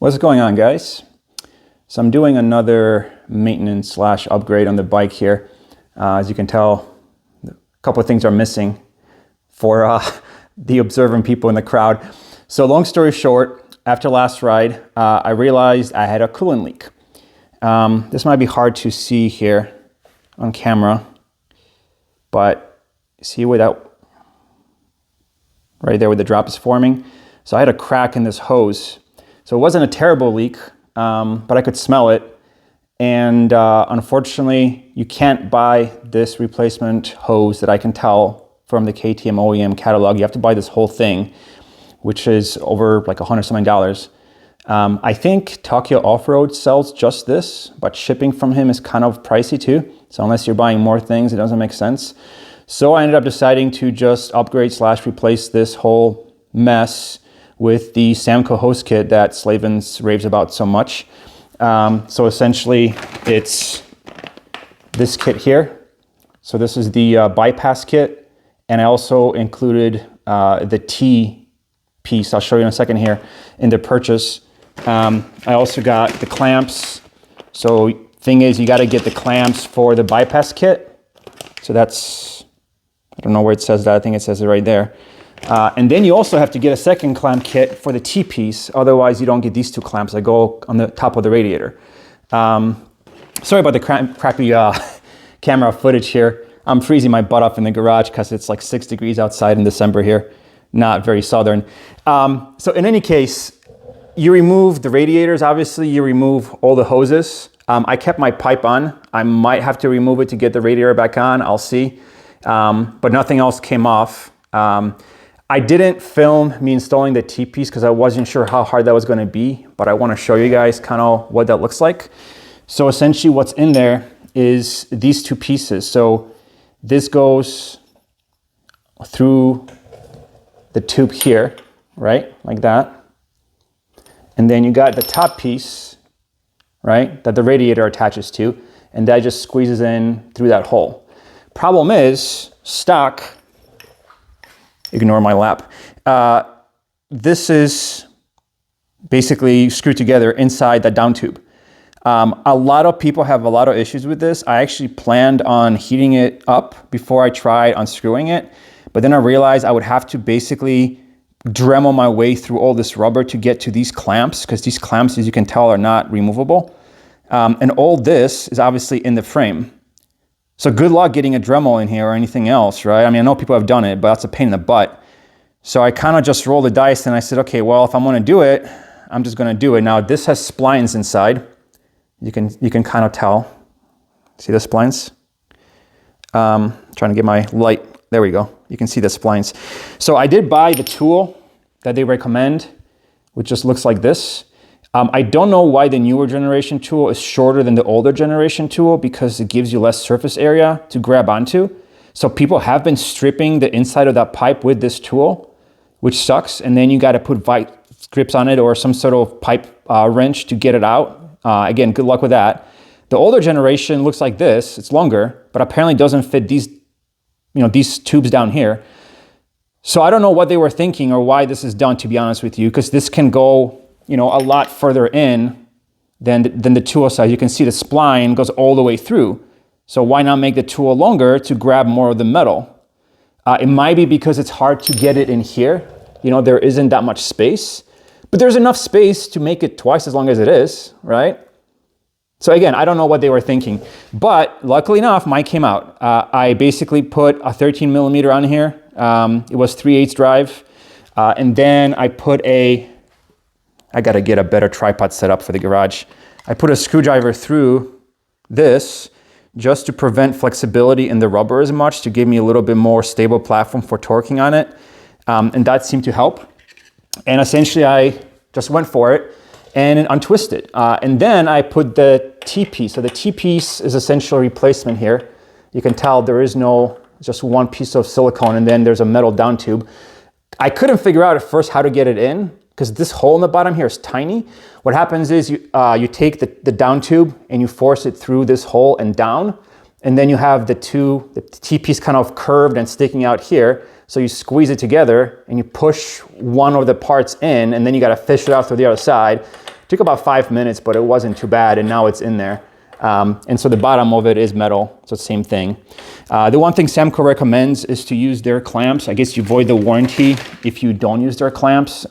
What's going on, guys? So I'm doing another maintenance slash upgrade on the bike here. As you can tell, a couple of things are missing for the observant people in the crowd. So long story short, after last ride, I realized I had a coolant leak. This might be hard to see here on camera, but see where that, right there where the drop is forming? So I had a crack in this hose. So it wasn't a terrible leak, but I could smell it. And unfortunately, you can't buy this replacement hose that I can tell from the KTM OEM catalog. You have to buy this whole thing, which is over like $100 something. I think Tokyo Off-Road sells just this, but shipping from him is kind of pricey too. So unless you're buying more things, it doesn't make sense. So I ended up deciding to just upgrade slash replace this whole mess with the Samco hose kit that Slavens raves about so much. So essentially it's this kit here. So this is the bypass kit, and I also included the T piece, I'll show you in a second here, in the purchase. I also got the clamps. So thing is, you got to get the clamps for the bypass kit. So that's, I don't know where it says that, I think it says it right there. And then you also have to get a second clamp kit for the T piece. Otherwise, you don't get these two clamps that go on the top of the radiator. Sorry about the crappy camera footage here. I'm freezing my butt off in the garage because it's like 6 degrees outside in December here. Not very southern. So in any case, you remove the radiators, obviously. You remove all the hoses. I kept my pipe on. I might have to remove it to get the radiator back on. I'll see. But nothing else came off. I didn't film me installing the T-piece because I wasn't sure how hard that was going to be, but I want to show you guys kind of what that looks like. So essentially what's in there is these two pieces. So this goes through the tube here, right? Like that. And then you got the top piece, right? That the radiator attaches to, and that just squeezes in through that hole. Problem is, stock, ignore my lap. This is basically screwed together inside that down tube. A lot of people have a lot of issues with this. I actually planned on heating it up before I tried unscrewing it, but then I realized I would have to basically Dremel my way through all this rubber to get to these clamps, because these clamps, as you can tell, are not removable. And all this is obviously in the frame. So good luck getting a Dremel in here or anything else, right? I mean, I know people have done it, but that's a pain in the butt. So I kind of just rolled the dice and I said, okay, well, if I'm going to do it, I'm just going to do it. Now this has splines inside. You can kind of tell. See the splines? Trying to get my light. There we go. You can see the splines. So I did buy the tool that they recommend, which just looks like this. I don't know why the newer generation tool is shorter than the older generation tool, because it gives you less surface area to grab onto. So people have been stripping the inside of that pipe with this tool, which sucks. And then you got to put vice grips on it or some sort of pipe wrench to get it out. Again, good luck with that. The older generation looks like this. It's longer, but apparently doesn't fit these, these tubes down here. So I don't know what they were thinking or why this is done, to be honest with you, because this can go a lot further in than the tool size. You can see the spline goes all the way through. So why not make the tool longer to grab more of the metal? It might be because it's hard to get it in here. There isn't that much space, but there's enough space to make it twice as long as it is, right? So again, I don't know what they were thinking, but luckily enough, mine came out. I basically put a 13 millimeter on here. It was 3/8 drive. And then I put I got to get a better tripod set up for the garage. I put a screwdriver through this just to prevent flexibility in the rubber as much, to give me a little bit more stable platform for torquing on it. And that seemed to help. And essentially I just went for it and untwist it. And then I put the T-piece. So the T-piece is essentially a replacement here. You can tell there is just one piece of silicone, and then there's a metal down tube. I couldn't figure out at first how to get it in, because this hole in the bottom here is tiny. What happens is you take the down tube and you force it through this hole and down, and then you have the T-piece kind of curved and sticking out here. So you squeeze it together and you push one of the parts in, and then you got to fish it out through the other side. took about 5 minutes, but it wasn't too bad, and now it's in there. And so the bottom of it is metal, so same thing. The one thing Samco recommends is to use their clamps. I guess you void the warranty if you don't use their clamps.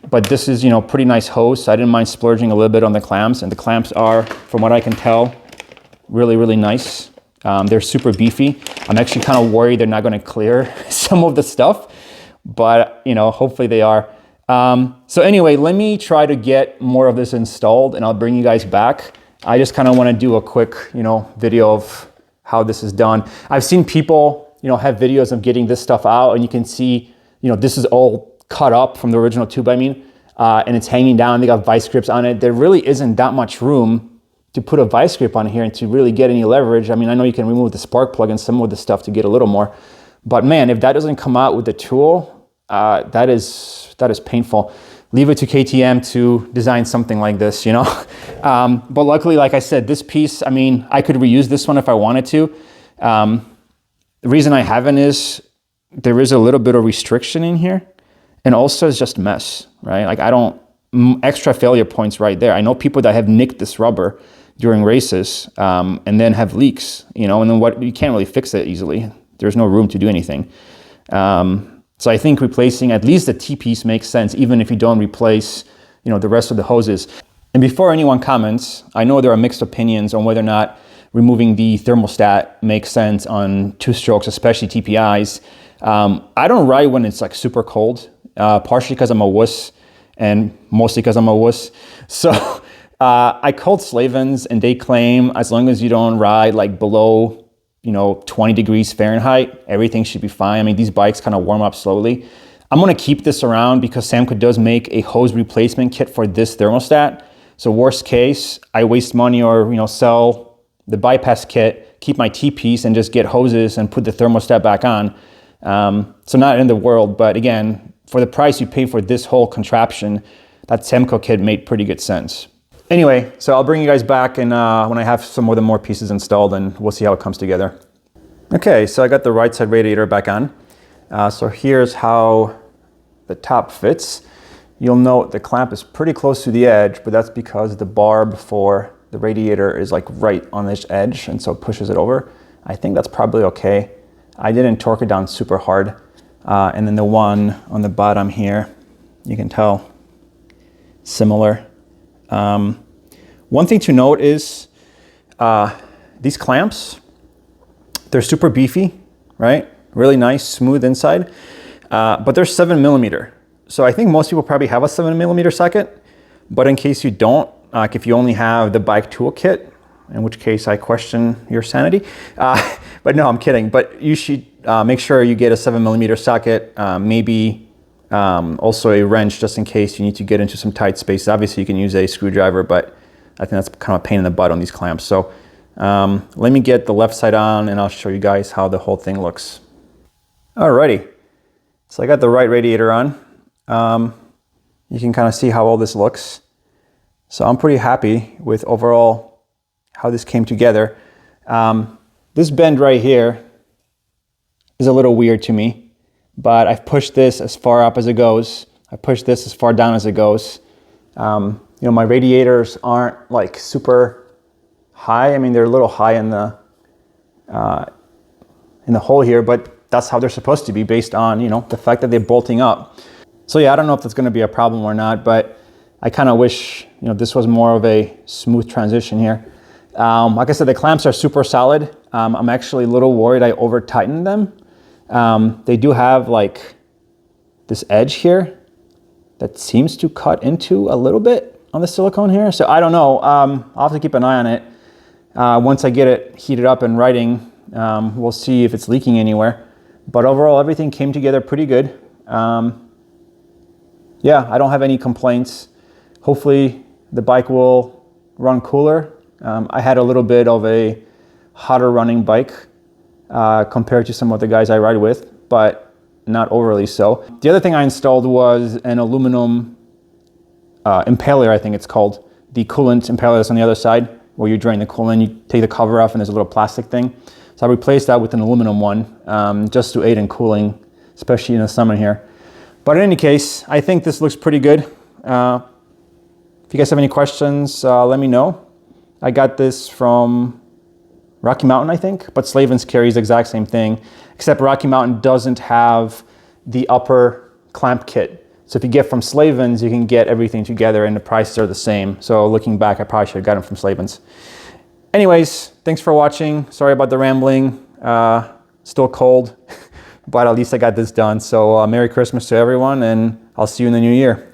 But this is, you know, pretty nice hose, so I didn't mind splurging a little bit on the clamps, and the clamps are, from what I can tell, really, really nice. They're super beefy. I'm actually kind of worried they're not going to clear some of the stuff, but, you know, hopefully they are. So anyway, let me try to get more of this installed, and I'll bring you guys back. I just kind of want to do a quick, you know, video of how this is done. I've seen people, you know, have videos of getting this stuff out, and you can see, you know, this is all cut up from the original tube, I mean, and it's hanging down. They got vice grips on it. There really isn't that much room to put a vice grip on here and to really get any leverage. I mean, I know you can remove the spark plug and some of the stuff to get a little more, but man, if that doesn't come out with the tool, that is painful. Leave it to KTM to design something like this, you know? But luckily, like I said, this piece, I mean, I could reuse this one if I wanted to. The reason I haven't is there is a little bit of restriction in here. And also it's just mess, right? Like extra failure points right there. I know people that have nicked this rubber during races and then have leaks, you know, and then you can't really fix it easily. There's no room to do anything. So I think replacing at least the T-piece makes sense, even if you don't replace, you know, the rest of the hoses. And before anyone comments, I know there are mixed opinions on whether or not removing the thermostat makes sense on two-strokes, especially TPIs. I don't ride when it's like super cold. Partially because I'm a wuss and mostly because I'm a wuss. So I called Slavens, and they claim as long as you don't ride like below, you know, 20 degrees Fahrenheit, everything should be fine. I mean, these bikes kind of warm up slowly. I'm going to keep this around because Samco does make a hose replacement kit for this thermostat. So worst case, I waste money or, you know, sell the bypass kit, keep my T-piece and just get hoses and put the thermostat back on. So not in the world, but again, for the price you pay for this whole contraption, that Samco kit made pretty good sense. Anyway, so I'll bring you guys back and when I have some of the more pieces installed, and we'll see how it comes together. Okay, so I got the right side radiator back on. So here's how the top fits. You'll note the clamp is pretty close to the edge, but that's because the barb for the radiator is like right on this edge, and so it pushes it over. I think that's probably okay. I didn't torque it down super hard. And then the one on the bottom here, you can tell, similar. One thing to note is these clamps, they're super beefy, right? Really nice, smooth inside, but they're 7mm. So I think most people probably have a 7mm socket, but in case you don't, like if you only have the bike toolkit, in which case I question your sanity. But no, I'm kidding. But you should make sure you get a 7mm socket, maybe also a wrench just in case you need to get into some tight spaces. Obviously you can use a screwdriver, but I think that's kind of a pain in the butt on these clamps. So let me get the left side on and I'll show you guys how the whole thing looks. Alrighty, so I got the right radiator on. You can kind of see how all this looks. So I'm pretty happy with overall how this came together. This bend right here is a little weird to me, but I've pushed this as far up as it goes. I pushed this as far down as it goes. You know, my radiators aren't like super high. I mean, they're a little high in the hole here, but that's how they're supposed to be based on, you know, the fact that they're bolting up. So yeah, I don't know if that's going to be a problem or not, but I kind of wish, you know, this was more of a smooth transition here. Like I said, the clamps are super solid. I'm actually a little worried I over tightened them. They do have like this edge here that seems to cut into a little bit on the silicone here. So I don't know, I'll have to keep an eye on it. Once I get it heated up and riding, we'll see if it's leaking anywhere. But overall, everything came together pretty good. Yeah, I don't have any complaints. Hopefully the bike will run cooler. I had a little bit of a hotter running bike compared to some of the guys I ride with, but not overly so. The other thing I installed was an aluminum impaler, I think it's called. The coolant impaler that's on the other side, where you drain the coolant, you take the cover off and there's a little plastic thing. So I replaced that with an aluminum one, just to aid in cooling, especially in the summer here. But in any case, I think this looks pretty good. If you guys have any questions, let me know. I got this from Rocky Mountain, I think, but Slavens carries the exact same thing, except Rocky Mountain doesn't have the upper clamp kit. So if you get from Slavens, you can get everything together and the prices are the same. So looking back, I probably should have gotten them from Slavens. Anyways, thanks for watching. Sorry about the rambling. Still cold, but at least I got this done. So Merry Christmas to everyone, and I'll see you in the new year.